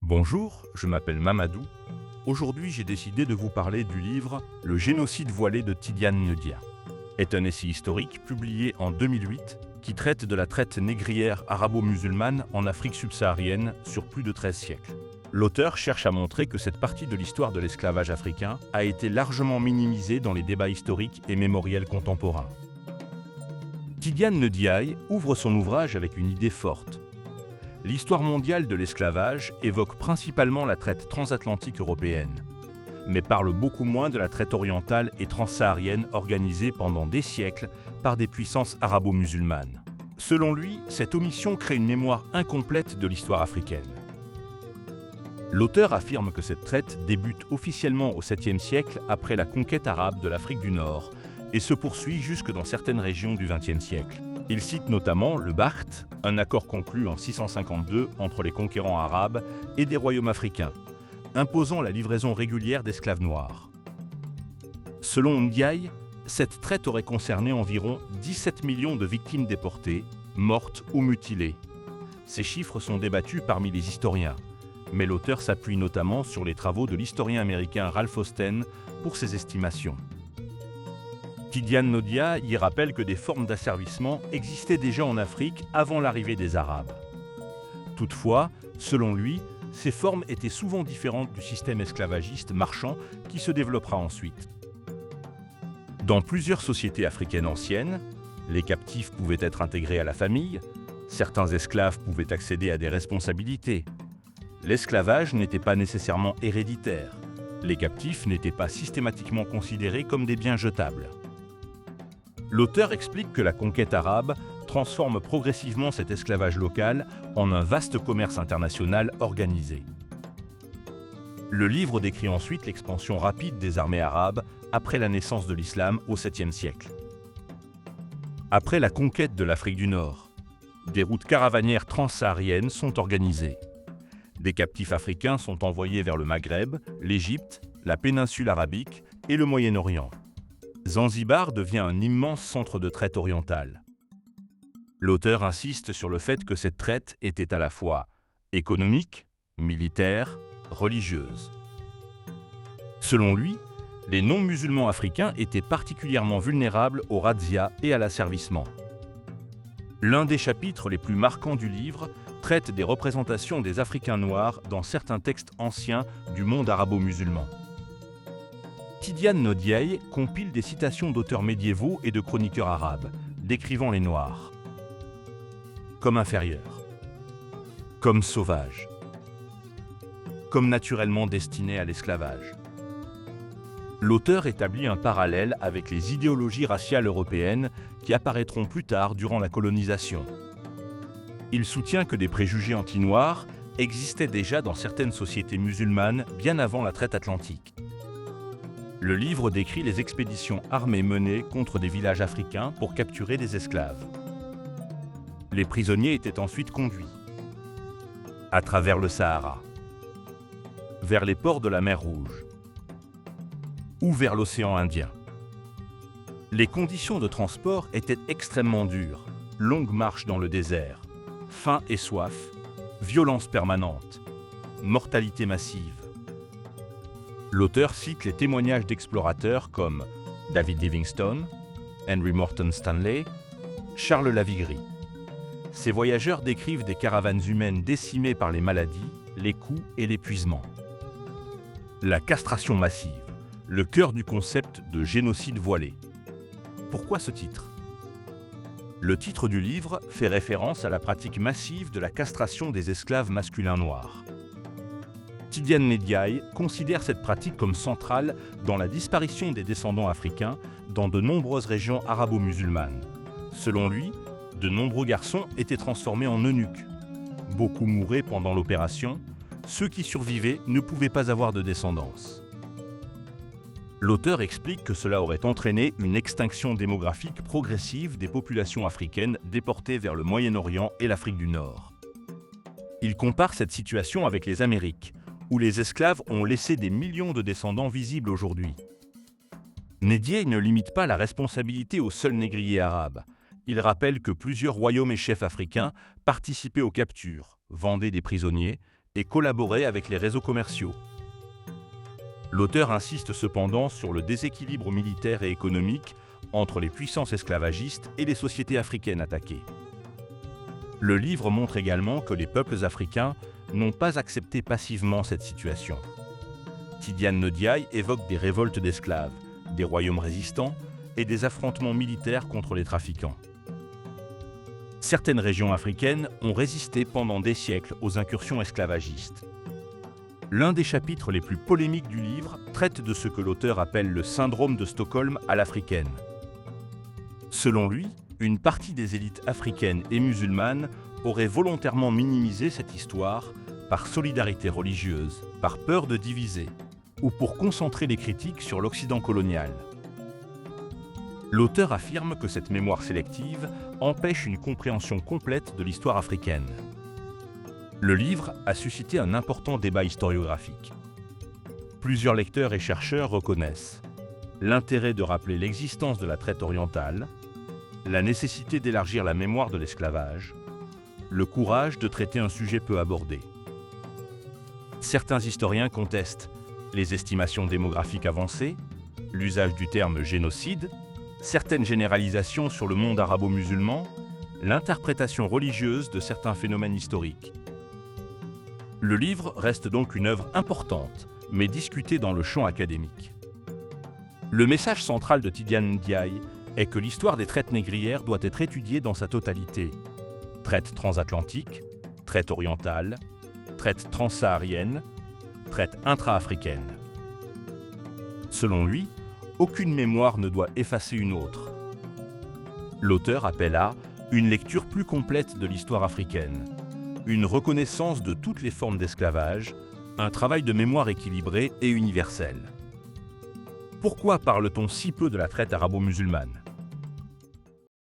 Bonjour, je m'appelle Mamadou. Aujourd'hui, j'ai décidé de vous parler du livre Le génocide voilé de Tidiane Ndia. C'est un essai historique publié en 2008 qui traite de la traite négrière arabo-musulmane en Afrique subsaharienne sur plus de 13 siècles. L'auteur cherche à montrer que cette partie de l'histoire de l'esclavage africain a été largement minimisée dans les débats historiques et mémoriels contemporains. Tidiane Ndiaye ouvre son ouvrage avec une idée forte. L'histoire mondiale de l'esclavage évoque principalement la traite transatlantique européenne, mais parle beaucoup moins de la traite orientale et transsaharienne organisée pendant des siècles par des puissances arabo-musulmanes. Selon lui, cette omission crée une mémoire incomplète de l'histoire africaine. L'auteur affirme que cette traite débute officiellement au 7e siècle après la conquête arabe de l'Afrique du Nord et se poursuit jusque dans certaines régions du 20e siècle. Il cite notamment le Barth, un accord conclu en 652 entre les conquérants arabes et des royaumes africains, imposant la livraison régulière d'esclaves noirs. Selon Ndiaye, cette traite aurait concerné environ 17 millions de victimes déportées, mortes ou mutilées. Ces chiffres sont débattus parmi les historiens, mais l'auteur s'appuie notamment sur les travaux de l'historien américain Ralph Austen pour ses estimations. Tidiane Ndia y rappelle que des formes d'asservissement existaient déjà en Afrique avant l'arrivée des Arabes. Toutefois, selon lui, ces formes étaient souvent différentes du système esclavagiste marchand qui se développera ensuite. Dans plusieurs sociétés africaines anciennes, les captifs pouvaient être intégrés à la famille, certains esclaves pouvaient accéder à des responsabilités. L'esclavage n'était pas nécessairement héréditaire. Les captifs n'étaient pas systématiquement considérés comme des biens jetables. L'auteur explique que la conquête arabe transforme progressivement cet esclavage local en un vaste commerce international organisé. Le livre décrit ensuite l'expansion rapide des armées arabes après la naissance de l'islam au 7e siècle. Après la conquête de l'Afrique du Nord, des routes caravanières transsahariennes sont organisées. Des captifs africains sont envoyés vers le Maghreb, l'Égypte, la péninsule arabique et le Moyen-Orient. Zanzibar devient un immense centre de traite orientale. L'auteur insiste sur le fait que cette traite était à la fois économique, militaire, religieuse. Selon lui, les non-musulmans africains étaient particulièrement vulnérables aux razzias et à l'asservissement. L'un des chapitres les plus marquants du livre traite des représentations des Africains noirs dans certains textes anciens du monde arabo-musulman. Tidiane Ndiaye compile des citations d'auteurs médiévaux et de chroniqueurs arabes, décrivant les Noirs comme inférieurs, comme sauvages, comme naturellement destinés à l'esclavage. L'auteur établit un parallèle avec les idéologies raciales européennes qui apparaîtront plus tard durant la colonisation. Il soutient que des préjugés anti-noirs existaient déjà dans certaines sociétés musulmanes bien avant la traite atlantique. Le livre décrit les expéditions armées menées contre des villages africains pour capturer des esclaves. Les prisonniers étaient ensuite conduits à travers le Sahara, vers les ports de la mer Rouge ou vers l'océan Indien. Les conditions de transport étaient extrêmement dures, longues marches dans le désert, faim et soif, violence permanente, mortalité massive. L'auteur cite les témoignages d'explorateurs comme David Livingstone, Henry Morton Stanley, Charles Lavigry. Ces voyageurs décrivent des caravanes humaines décimées par les maladies, les coups et l'épuisement. La castration massive, le cœur du concept de génocide voilé. Pourquoi ce titre ? Le titre du livre fait référence à la pratique massive de la castration des esclaves masculins noirs. Tidiane Ndiaye considère cette pratique comme centrale dans la disparition des descendants africains dans de nombreuses régions arabo-musulmanes. Selon lui, de nombreux garçons étaient transformés en eunuques. Beaucoup mouraient pendant l'opération, ceux qui survivaient ne pouvaient pas avoir de descendance. L'auteur explique que cela aurait entraîné une extinction démographique progressive des populations africaines déportées vers le Moyen-Orient et l'Afrique du Nord. Il compare cette situation avec les Amériques, où les esclaves ont laissé des millions de descendants visibles aujourd'hui. Ndiaye ne limite pas la responsabilité aux seuls négriers arabes. Il rappelle que plusieurs royaumes et chefs africains participaient aux captures, vendaient des prisonniers, et collaborer avec les réseaux commerciaux. L'auteur insiste cependant sur le déséquilibre militaire et économique entre les puissances esclavagistes et les sociétés africaines attaquées. Le livre montre également que les peuples africains n'ont pas accepté passivement cette situation. Tidiane Ndiaye évoque des révoltes d'esclaves, des royaumes résistants et des affrontements militaires contre les trafiquants. Certaines régions africaines ont résisté pendant des siècles aux incursions esclavagistes. L'un des chapitres les plus polémiques du livre traite de ce que l'auteur appelle le syndrome de Stockholm à l'africaine. Selon lui, une partie des élites africaines et musulmanes aurait volontairement minimisé cette histoire par solidarité religieuse, par peur de diviser, ou pour concentrer les critiques sur l'Occident colonial. L'auteur affirme que cette mémoire sélective empêche une compréhension complète de l'histoire africaine. Le livre a suscité un important débat historiographique. Plusieurs lecteurs et chercheurs reconnaissent l'intérêt de rappeler l'existence de la traite orientale, la nécessité d'élargir la mémoire de l'esclavage, le courage de traiter un sujet peu abordé. Certains historiens contestent les estimations démographiques avancées, l'usage du terme génocide, certaines généralisations sur le monde arabo-musulman, l'interprétation religieuse de certains phénomènes historiques. Le livre reste donc une œuvre importante, mais discutée dans le champ académique. Le message central de Tidiane Ndiaye est que l'histoire des traites négrières doit être étudiée dans sa totalité. Traite transatlantique, traite orientale, traite transsaharienne, traite intra-africaine. Selon lui, aucune mémoire ne doit effacer une autre. L'auteur appelle à une lecture plus complète de l'histoire africaine, une reconnaissance de toutes les formes d'esclavage, un travail de mémoire équilibré et universel. Pourquoi parle-t-on si peu de la traite arabo-musulmane ?